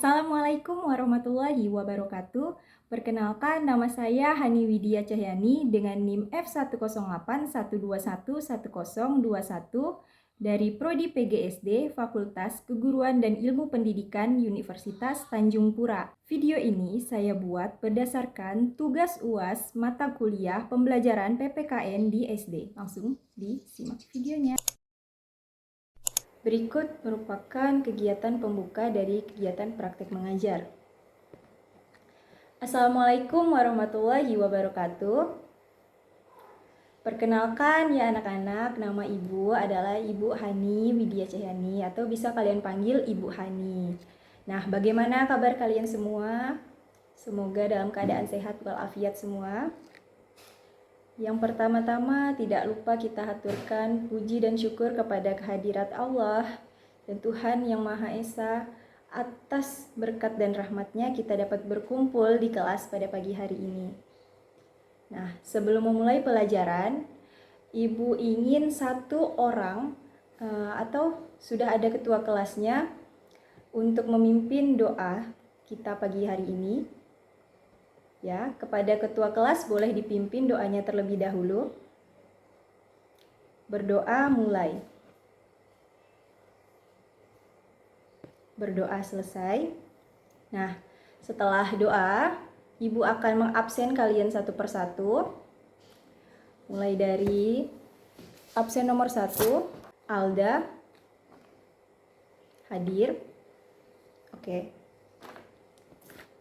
Assalamualaikum warahmatullahi wabarakatuh. Perkenalkan, nama saya Hani Widya Cahyani dengan NIM F10812110121 dari Prodi PGSD Fakultas Keguruan dan Ilmu Pendidikan Universitas Tanjung Pura. Video ini saya buat berdasarkan tugas UAS mata kuliah pembelajaran PPKN di SD. Langsung disimak videonya. Berikut merupakan kegiatan pembuka dari kegiatan praktek mengajar. Assalamualaikum warahmatullahi wabarakatuh. Perkenalkan ya anak-anak, nama Ibu adalah Ibu Hani Widya Cahyani atau bisa kalian panggil Ibu Hani. Nah, bagaimana kabar kalian semua? Semoga dalam keadaan sehat walafiat semua. Yang pertama-tama tidak lupa kita haturkan puji dan syukur kepada kehadirat Allah dan Tuhan Yang Maha Esa atas berkat dan rahmatnya kita dapat berkumpul di kelas pada pagi hari ini. Nah, sebelum memulai pelajaran, Ibu ingin satu orang atau sudah ada ketua kelasnya untuk memimpin doa kita pagi hari ini. Ya, kepada ketua kelas boleh dipimpin doanya terlebih dahulu. Berdoa mulai. Berdoa selesai. Nah, setelah doa, Ibu akan mengabsen kalian satu persatu. Mulai dari absen nomor 1, Alda. Hadir. Oke.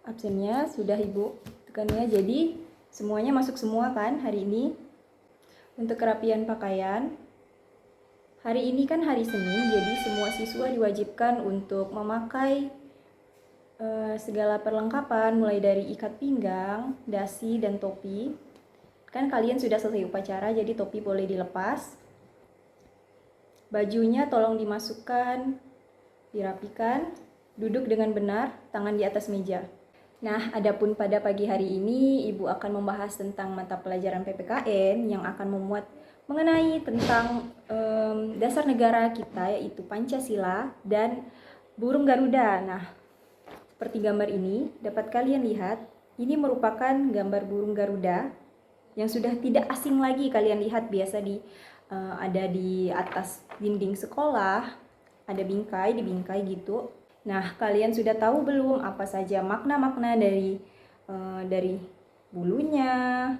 Absennya sudah Ibu tekannya, jadi semuanya masuk semua kan hari ini. Untuk kerapian pakaian, hari ini kan hari Senin, jadi semua siswa diwajibkan untuk memakai segala perlengkapan mulai dari ikat pinggang, dasi, dan topi. Kan kalian sudah selesai upacara, jadi topi boleh dilepas. Bajunya tolong dimasukkan, dirapikan, duduk dengan benar, tangan di atas meja. Nah, adapun pada pagi hari ini, Ibu akan membahas tentang mata pelajaran PPKN yang akan memuat mengenai tentang dasar negara kita, yaitu Pancasila dan burung Garuda. Nah, seperti gambar ini, dapat kalian lihat, ini merupakan gambar burung Garuda yang sudah tidak asing lagi kalian lihat biasa ada di atas dinding sekolah, ada bingkai, di bingkai gitu. Nah, kalian sudah tahu belum apa saja makna-makna dari bulunya,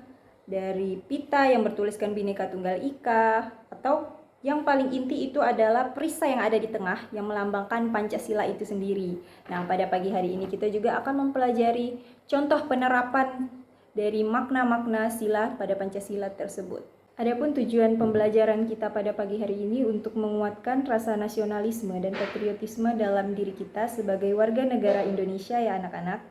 dari pita yang bertuliskan Bhinneka Tunggal Ika, atau yang paling inti itu adalah perisai yang ada di tengah yang melambangkan Pancasila itu sendiri. Nah, pada pagi hari ini kita juga akan mempelajari contoh penerapan dari makna-makna sila pada Pancasila tersebut. Adapun tujuan pembelajaran kita pada pagi hari ini untuk menguatkan rasa nasionalisme dan patriotisme dalam diri kita sebagai warga negara Indonesia ya anak-anak.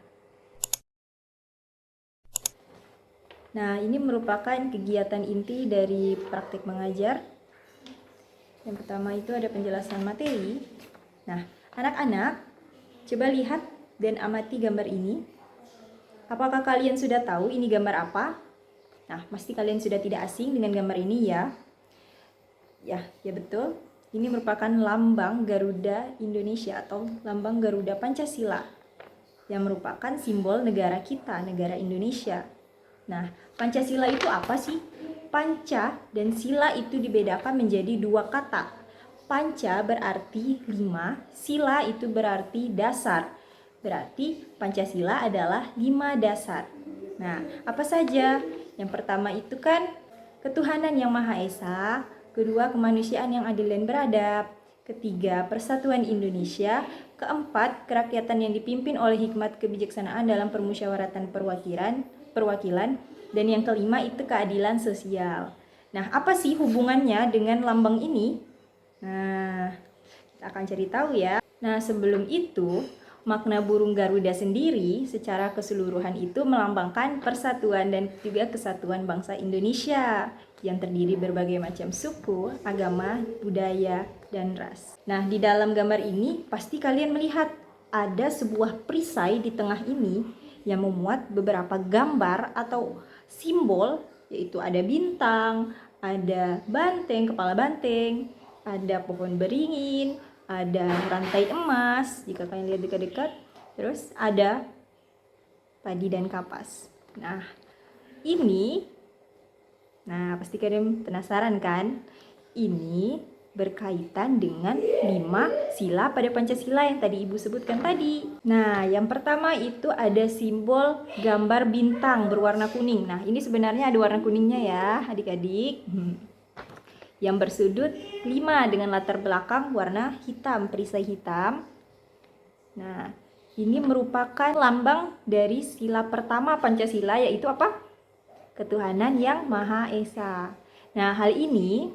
Nah, ini merupakan kegiatan inti dari praktik mengajar. Yang pertama itu ada penjelasan materi. Nah, anak-anak, coba lihat dan amati gambar ini. Apakah kalian sudah tahu ini gambar apa? Nah, pasti kalian sudah tidak asing dengan gambar ini ya. Ya betul. Ini merupakan lambang Garuda Indonesia atau lambang Garuda Pancasila yang merupakan simbol negara kita, negara Indonesia. Nah, Pancasila itu apa sih? Panca dan sila itu dibedakan menjadi dua kata. Panca berarti 5, sila itu berarti dasar. Berarti Pancasila adalah 5 dasar. Nah, apa saja? Yang pertama itu kan ketuhanan yang Maha Esa, kedua kemanusiaan yang adil dan beradab, ketiga persatuan Indonesia, keempat kerakyatan yang dipimpin oleh hikmat kebijaksanaan dalam permusyawaratan perwakilan, dan yang kelima itu keadilan sosial. Nah, apa sih hubungannya dengan lambang ini? Nah, kita akan cari tahu ya. Nah, sebelum itu, makna burung Garuda sendiri secara keseluruhan itu melambangkan persatuan dan juga kesatuan bangsa Indonesia yang terdiri berbagai macam suku, agama, budaya, dan ras. Nah, di dalam gambar ini pasti kalian melihat ada sebuah perisai di tengah ini yang memuat beberapa gambar atau simbol, yaitu ada bintang, ada banteng, kepala banteng, ada pohon beringin, ada rantai emas jika kalian lihat dekat-dekat, Terus ada padi dan kapas. Nah, ini, pasti kalian penasaran kan? Ini berkaitan dengan 5 sila pada Pancasila yang tadi Ibu sebutkan tadi. Nah, yang pertama itu ada simbol gambar bintang berwarna kuning. Nah, ini sebenarnya ada warna kuningnya ya, adik-adik. Yang bersudut 5 dengan latar belakang warna hitam, perisai hitam. Nah, ini merupakan lambang dari sila pertama Pancasila, yaitu apa? Ketuhanan yang Maha Esa. Nah, hal ini,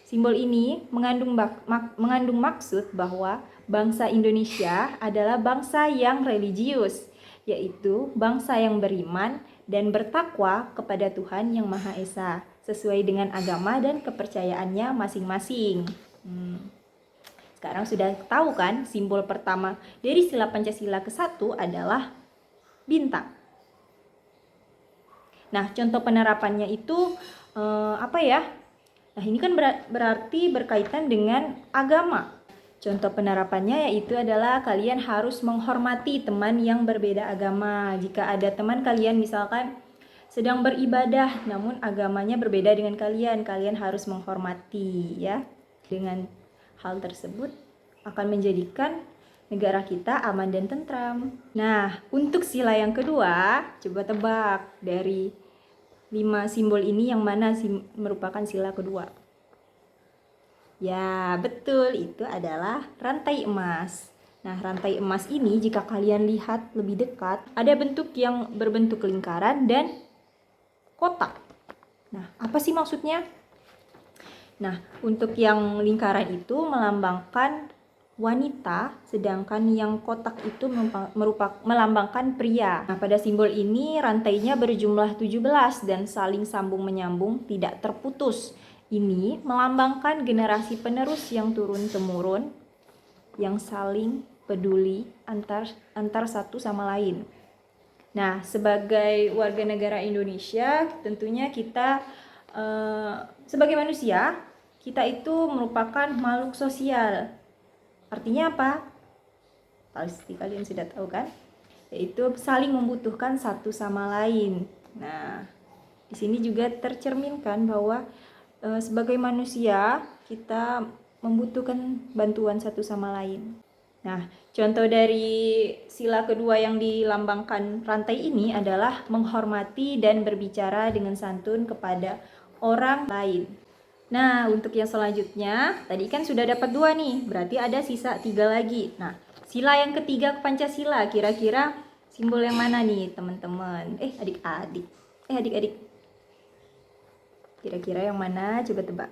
simbol ini mengandung maksud bahwa bangsa Indonesia adalah bangsa yang religius, yaitu bangsa yang beriman dan bertakwa kepada Tuhan yang Maha Esa, sesuai dengan agama dan kepercayaannya masing-masing. Sekarang sudah tahu kan, simbol pertama dari sila Pancasila ke-1 adalah bintang. Nah, contoh penerapannya itu apa ya? Nah, ini kan berarti berkaitan dengan agama. Contoh penerapannya yaitu adalah kalian harus menghormati teman yang berbeda agama. Jika ada teman kalian misalkan sedang beribadah namun agamanya berbeda dengan kalian, kalian harus menghormati ya. Dengan hal tersebut akan menjadikan negara kita aman dan tentram. Nah, untuk sila yang kedua, coba tebak dari 5 simbol ini yang mana merupakan sila kedua? Ya, betul, itu adalah rantai emas. Nah, rantai emas ini jika kalian lihat lebih dekat, ada bentuk yang berbentuk lingkaran dan kotak. Nah, apa sih maksudnya? Nah, untuk yang lingkaran itu melambangkan wanita, sedangkan yang kotak itu melambangkan pria. Nah, pada simbol ini rantainya berjumlah 17 dan saling sambung menyambung, tidak terputus. Ini melambangkan generasi penerus yang turun-temurun, yang saling peduli antar satu sama lain. Nah, sebagai warga negara Indonesia, tentunya kita sebagai manusia, kita itu merupakan makhluk sosial. Artinya apa? Pasti kalian sudah tahu kan? Yaitu saling membutuhkan satu sama lain. Nah, di sini juga tercerminkan bahwa sebagai manusia kita membutuhkan bantuan satu sama lain. Nah, contoh dari sila kedua yang dilambangkan rantai ini adalah menghormati dan berbicara dengan santun kepada orang lain. Nah, untuk yang selanjutnya, tadi kan sudah dapat 2 nih, berarti ada sisa 3 lagi. Nah, sila yang ketiga Pancasila, kira-kira simbol yang mana nih teman-teman? Adik-adik. Kira-kira yang mana? Coba tebak.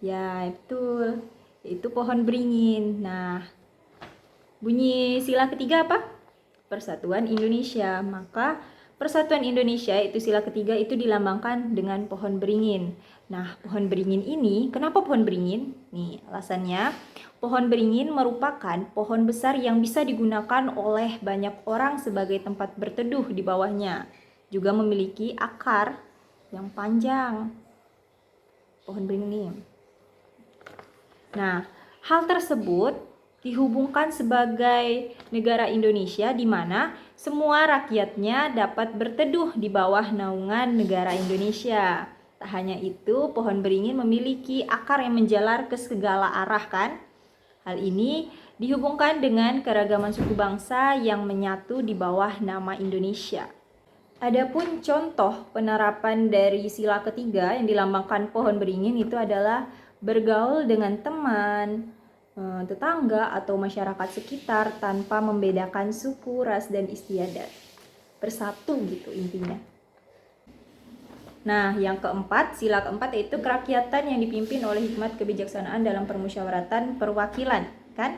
Ya, betul. Yaitu pohon beringin. Nah, bunyi sila ketiga apa? Persatuan Indonesia. Maka Persatuan Indonesia itu sila ketiga itu dilambangkan dengan pohon beringin. Nah, pohon beringin ini, kenapa pohon beringin? Nih, alasannya, pohon beringin merupakan pohon besar yang bisa digunakan oleh banyak orang sebagai tempat berteduh di bawahnya. Juga memiliki akar yang panjang. Pohon beringin ini. Nah, hal tersebut dihubungkan sebagai negara Indonesia di mana semua rakyatnya dapat berteduh di bawah naungan negara Indonesia. Tak hanya itu, pohon beringin memiliki akar yang menjalar ke segala arah kan? Hal ini dihubungkan dengan keragaman suku bangsa yang menyatu di bawah nama Indonesia. Adapun contoh penerapan dari sila ketiga yang dilambangkan pohon beringin itu adalah bergaul dengan teman, tetangga atau masyarakat sekitar tanpa membedakan suku, ras, dan istiadat. Bersatu gitu intinya. Nah, yang keempat, sila keempat yaitu kerakyatan yang dipimpin oleh hikmat kebijaksanaan dalam permusyawaratan perwakilan, kan?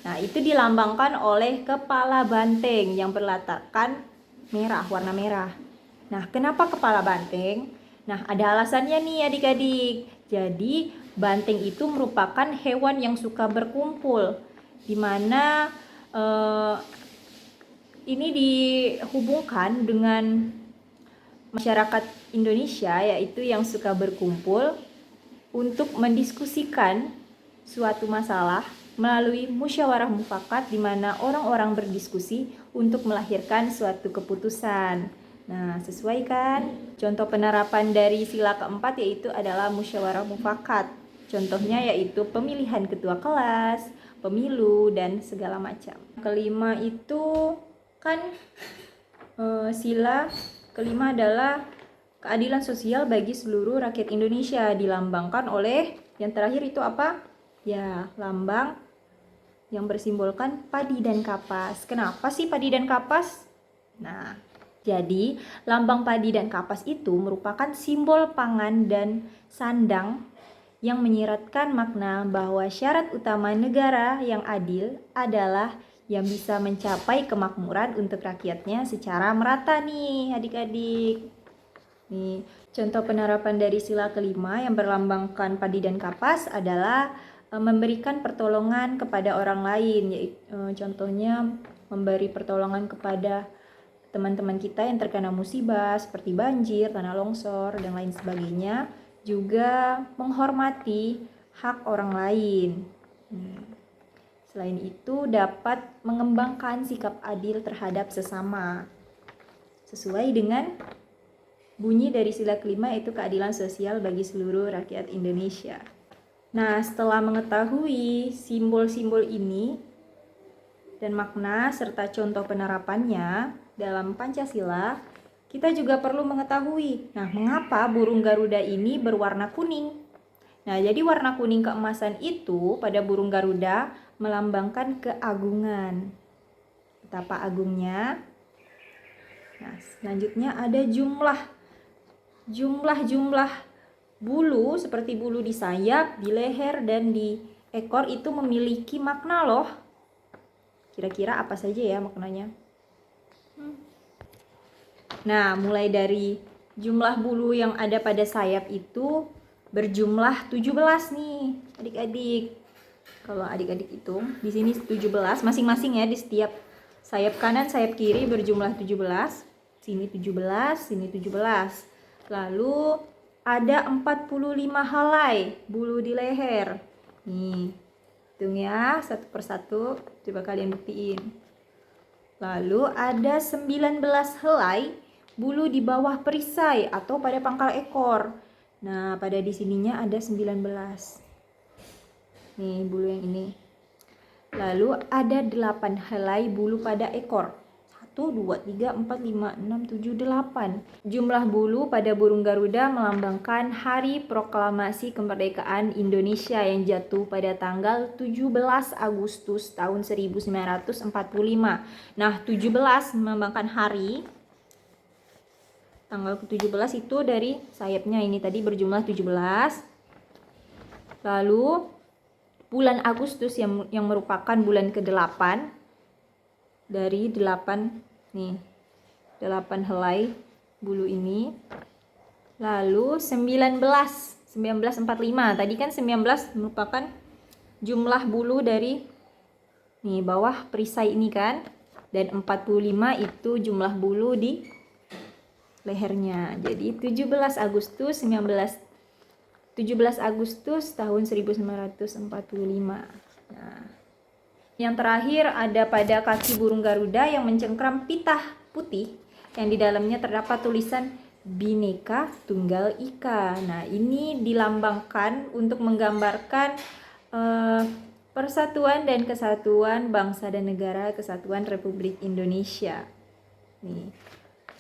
Nah, itu dilambangkan oleh kepala banteng yang berlatarkan merah, warna merah. Nah, kenapa kepala banteng? Nah, ada alasannya nih adik-adik. Jadi, banteng itu merupakan hewan yang suka berkumpul, di mana ini dihubungkan dengan masyarakat Indonesia, yaitu yang suka berkumpul untuk mendiskusikan suatu masalah, melalui musyawarah mufakat di mana orang-orang berdiskusi untuk melahirkan suatu keputusan. Nah, sesuai kan? Contoh penerapan dari sila keempat yaitu adalah musyawarah mufakat. Contohnya yaitu pemilihan ketua kelas, pemilu, dan segala macam. Kelima itu kan sila kelima adalah keadilan sosial bagi seluruh rakyat Indonesia, dilambangkan oleh yang terakhir itu apa? Ya, lambang yang bersimbolkan padi dan kapas. Kenapa sih padi dan kapas? Nah, jadi lambang padi dan kapas itu merupakan simbol pangan dan sandang yang menyiratkan makna bahwa syarat utama negara yang adil adalah yang bisa mencapai kemakmuran untuk rakyatnya secara merata nih adik-adik. Nih, contoh penerapan dari sila kelima yang berlambangkan padi dan kapas adalah memberikan pertolongan kepada orang lain, yaitu contohnya memberi pertolongan kepada teman-teman kita yang terkena musibah seperti banjir, tanah longsor, dan lain sebagainya. Juga menghormati hak orang lain. Selain itu dapat mengembangkan sikap adil terhadap sesama. Sesuai dengan bunyi dari sila kelima yaitu keadilan sosial bagi seluruh rakyat Indonesia. Nah, setelah mengetahui simbol-simbol ini dan makna serta contoh penerapannya dalam Pancasila, kita juga perlu mengetahui, nah, mengapa burung Garuda ini berwarna kuning? Nah, jadi warna kuning keemasan itu pada burung Garuda melambangkan keagungan. Betapa agungnya. Nah, selanjutnya ada jumlah bulu seperti bulu di sayap, di leher, dan di ekor itu memiliki makna loh. Kira-kira apa saja ya maknanya? Nah, mulai dari jumlah bulu yang ada pada sayap itu berjumlah 17 nih, adik-adik. Kalau adik-adik hitung, di sini 17 masing-masing ya, di setiap sayap kanan, sayap kiri berjumlah 17. Sini 17, sini 17. Lalu ada 45 helai bulu di leher. Nih, hitung ya satu persatu, coba kalian buktiin. Lalu ada 19 helai bulu di bawah perisai atau pada pangkal ekor. Nah, pada di sininya ada 19. Nih, bulu yang ini. Lalu ada 8 helai bulu pada ekor. 1, 2, 3, 4, 5, 6, 7, 8. Jumlah bulu pada burung Garuda melambangkan Hari Proklamasi Kemerdekaan Indonesia yang jatuh pada tanggal 17 Agustus tahun 1945. Nah, 17 melambangkan hari. Tanggal ke-17 itu dari sayapnya ini tadi berjumlah 17. Lalu bulan Agustus yang merupakan bulan ke-8 dari 8 nih. 8 helai bulu ini. Lalu 1945. Tadi kan 19 merupakan jumlah bulu dari nih bawah perisai ini kan. Dan 45 itu jumlah bulu di lehernya. Jadi 17 Agustus tahun 1945. Nah, yang terakhir ada pada kaki burung Garuda yang mencengkram pitah putih yang di dalamnya terdapat tulisan Bhinneka Tunggal Ika. Nah, ini dilambangkan untuk menggambarkan persatuan dan kesatuan bangsa dan negara Kesatuan Republik Indonesia. Nih,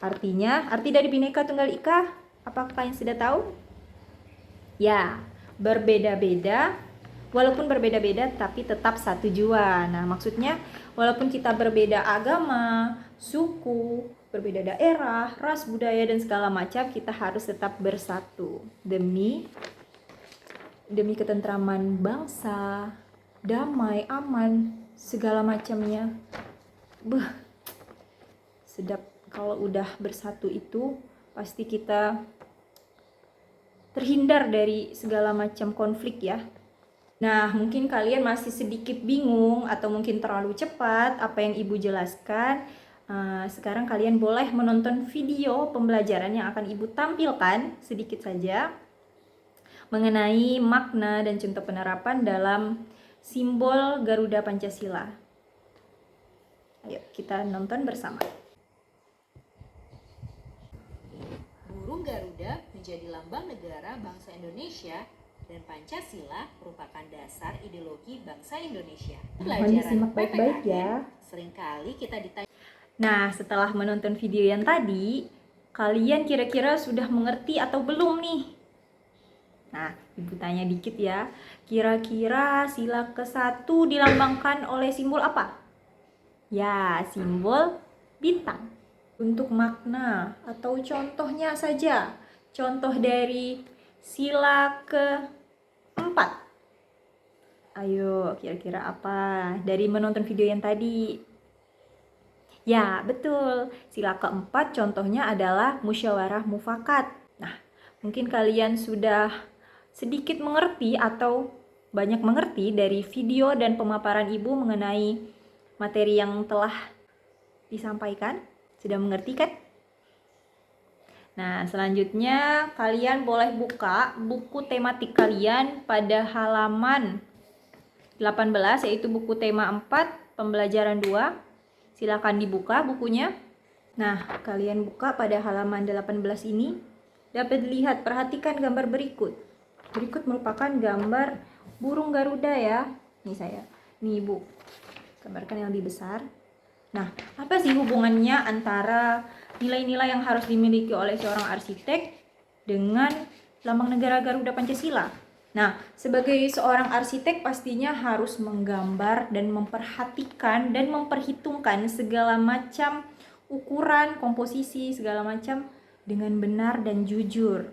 arti dari Bhinneka Tunggal Ika, apakah kalian sudah tahu? Ya, berbeda-beda, walaupun berbeda-beda tapi tetap satu jua. Nah, maksudnya walaupun kita berbeda agama, suku, berbeda daerah, ras, budaya, dan segala macam, kita harus tetap bersatu demi ketentraman bangsa, damai, aman, segala macamnya. Sedap kalau udah bersatu itu pasti kita terhindar dari segala macam konflik ya. Nah, mungkin kalian masih sedikit bingung atau mungkin terlalu cepat apa yang Ibu jelaskan. Sekarang kalian boleh menonton video pembelajaran yang akan Ibu tampilkan sedikit saja mengenai makna dan contoh penerapan dalam simbol Garuda Pancasila. Ayo kita nonton bersama. Burung Garuda menjadi lambang negara bangsa Indonesia dan Pancasila merupakan dasar ideologi bangsa Indonesia. Mohon disimak baik-baik ya. Seringkali kita ditanya. Nah, setelah menonton video yang tadi, kalian kira-kira sudah mengerti atau belum nih? Nah, Ibu tanya dikit ya. Kira-kira sila ke-1 dilambangkan oleh simbol apa? Ya, simbol bintang. Untuk makna atau contohnya saja. Contoh dari sila ke-4. Ayo, kira-kira apa? Dari menonton video yang tadi. Ya, betul. Sila ke-4 contohnya adalah musyawarah mufakat. Nah, mungkin kalian sudah sedikit mengerti atau banyak mengerti dari video dan pemaparan Ibu mengenai materi yang telah disampaikan. Sudah mengerti kan? Nah, selanjutnya kalian boleh buka buku tematik kalian pada halaman 18, yaitu buku tema 4, pembelajaran 2. Silakan dibuka bukunya. Nah, kalian buka pada halaman 18 ini. Dapat dilihat, perhatikan gambar berikut. Berikut merupakan gambar burung Garuda ya. Nih saya, nih Ibu, gambarkan yang lebih besar. Nah, apa sih hubungannya antara nilai-nilai yang harus dimiliki oleh seorang arsitek dengan lambang negara Garuda Pancasila? Nah, sebagai seorang arsitek pastinya harus menggambar dan memperhatikan dan memperhitungkan segala macam ukuran, komposisi, segala macam dengan benar dan jujur.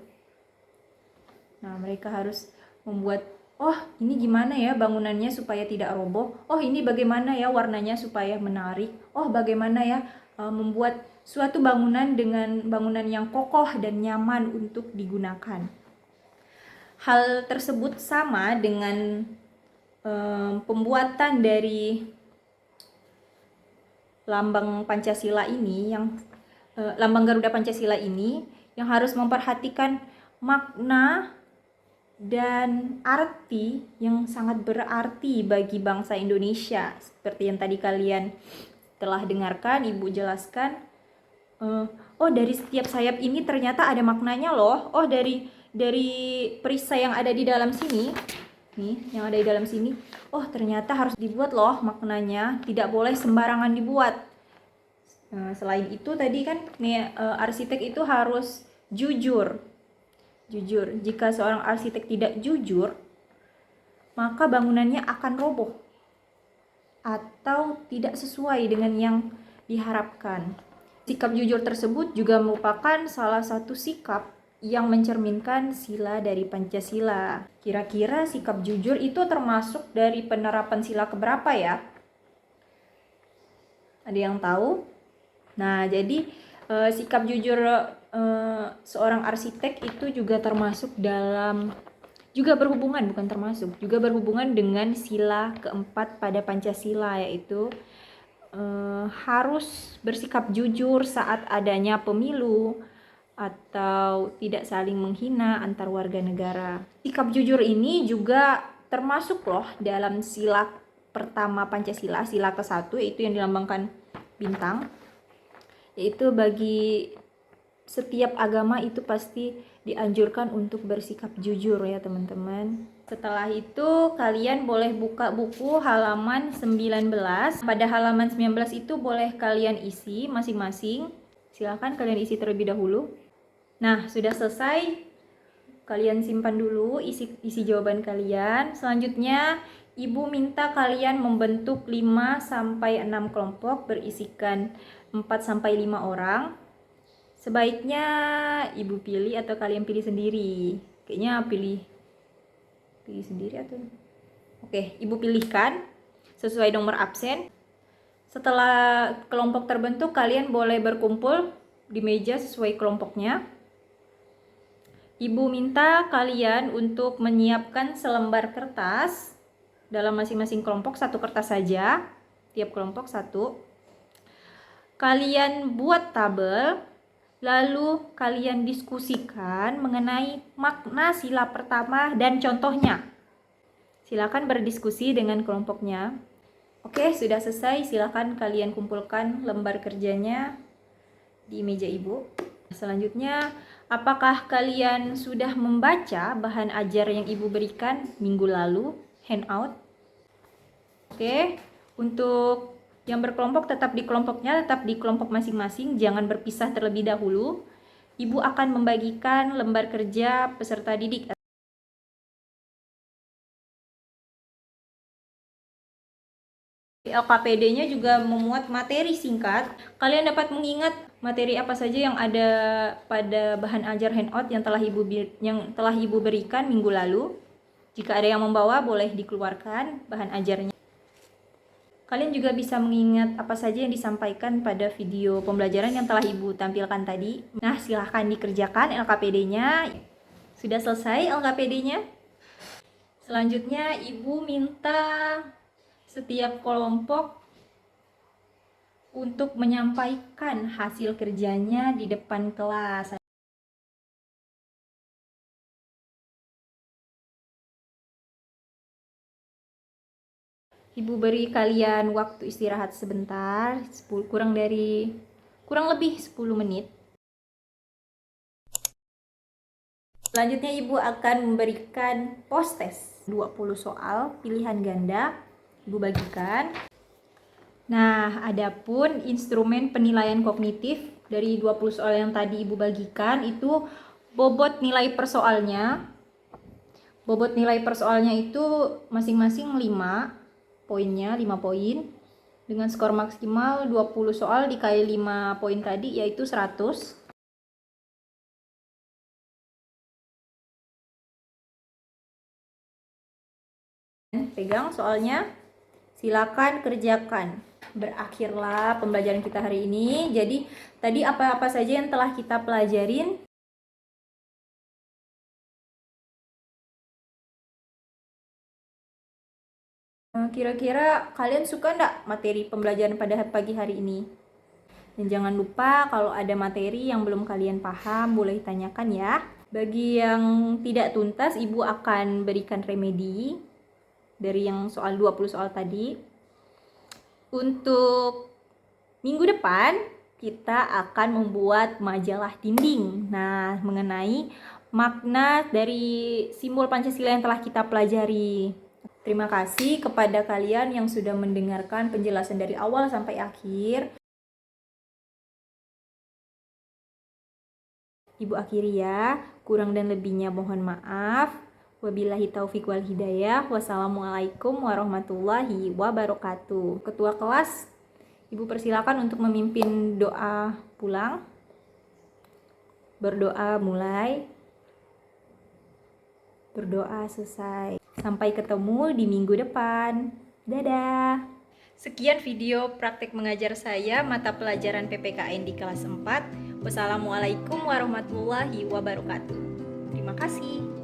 Nah, mereka harus membuat, oh ini gimana ya bangunannya supaya tidak roboh, oh ini bagaimana ya warnanya supaya menarik, oh bagaimana ya membuat suatu bangunan dengan bangunan yang kokoh dan nyaman untuk digunakan. Hal tersebut sama dengan pembuatan dari lambang Pancasila ini, yang lambang Garuda Pancasila ini yang harus memperhatikan makna dan arti yang sangat berarti bagi bangsa Indonesia. Seperti yang tadi kalian telah dengarkan, Ibu jelaskan. Oh dari setiap sayap ini ternyata ada maknanya loh. Oh dari perisai yang ada di dalam sini, nih yang ada di dalam sini, oh ternyata harus dibuat loh maknanya, tidak boleh sembarangan dibuat. Selain itu tadi kan nih arsitek itu harus jujur. Jika seorang arsitek tidak jujur, maka bangunannya akan roboh atau tidak sesuai dengan yang diharapkan. Sikap jujur tersebut juga merupakan salah satu sikap yang mencerminkan sila dari Pancasila. Kira-kira sikap jujur itu termasuk dari penerapan sila keberapa ya? Ada yang tahu? Nah, jadi sikap jujur seorang arsitek itu juga termasuk dalam, juga berhubungan, bukan termasuk, juga berhubungan dengan sila keempat pada Pancasila, yaitu harus bersikap jujur saat adanya pemilu atau tidak saling menghina antar warga negara. Sikap jujur ini juga termasuk loh dalam sila pertama Pancasila, sila ke-1, yaitu yang dilambangkan bintang, yaitu bagi setiap agama itu pasti dianjurkan untuk bersikap jujur ya teman-teman. Setelah itu kalian boleh buka buku halaman 19. Pada halaman 19 itu boleh kalian isi masing-masing. Silakan kalian isi terlebih dahulu. Nah, sudah selesai. Kalian simpan dulu isi jawaban kalian. Selanjutnya Ibu minta kalian membentuk 5-6 kelompok berisikan 4-5 orang. Sebaiknya Ibu pilih atau kalian pilih sendiri. Kayaknya pilih sendiri atau Oke, Ibu pilihkan sesuai nomor absen. Setelah kelompok terbentuk, kalian boleh berkumpul di meja sesuai kelompoknya. Ibu minta kalian untuk menyiapkan selembar kertas dalam masing-masing kelompok, 1 kertas saja, tiap kelompok 1. Kalian buat tabel, lalu kalian diskusikan mengenai makna sila pertama dan contohnya. Silakan berdiskusi dengan kelompoknya. Oke, sudah selesai. Silakan kalian kumpulkan lembar kerjanya di meja ibu. Selanjutnya, apakah kalian sudah membaca bahan ajar yang ibu berikan minggu lalu, handout? Oke, untuk yang berkelompok tetap di kelompoknya, tetap di kelompok masing-masing, jangan berpisah terlebih dahulu. Ibu akan membagikan lembar kerja peserta didik. LKPD-nya juga memuat materi singkat. Kalian dapat mengingat materi apa saja yang ada pada bahan ajar handout yang telah ibu berikan minggu lalu. Jika ada yang membawa, boleh dikeluarkan bahan ajarnya. Kalian juga bisa mengingat apa saja yang disampaikan pada video pembelajaran yang telah ibu tampilkan tadi. Nah, silahkan dikerjakan LKPD-nya. Sudah selesai LKPD-nya? Selanjutnya, ibu minta setiap kelompok untuk menyampaikan hasil kerjanya di depan kelas. Ibu beri kalian waktu istirahat sebentar, kurang lebih 10 menit. Selanjutnya ibu akan memberikan post test 20 soal pilihan ganda. Ibu bagikan. Nah, adapun instrumen penilaian kognitif dari 20 soal yang tadi ibu bagikan itu bobot nilai per soalnya. Bobot nilai per soalnya itu masing-masing 5 poinnya, 5 poin. Dengan skor maksimal 20 soal dikali 5 poin tadi yaitu 100. Pegang soalnya. Silakan kerjakan. Berakhirlah pembelajaran kita hari ini. Jadi tadi apa-apa saja yang telah kita pelajarin. Kira-kira kalian suka enggak materi pembelajaran pada pagi hari ini? Dan jangan lupa kalau ada materi yang belum kalian paham, boleh tanyakan ya. Bagi yang tidak tuntas, ibu akan berikan remedi dari yang 20 soal tadi. Untuk minggu depan kita akan membuat majalah dinding. Nah, mengenai makna dari simbol Pancasila yang telah kita pelajari. Terima kasih kepada kalian yang sudah mendengarkan penjelasan dari awal sampai akhir. Ibu akhiri ya, kurang dan lebihnya mohon maaf. Wabillahi taufiq wal hidayah. Wassalamualaikum warahmatullahi wabarakatuh. Ketua kelas, ibu persilakan untuk memimpin doa pulang. Berdoa mulai. Berdoa selesai. Sampai ketemu di minggu depan. Dadah. Sekian video praktek mengajar saya mata pelajaran PPKN di kelas 4. Wassalamualaikum warahmatullahi wabarakatuh. Terima kasih.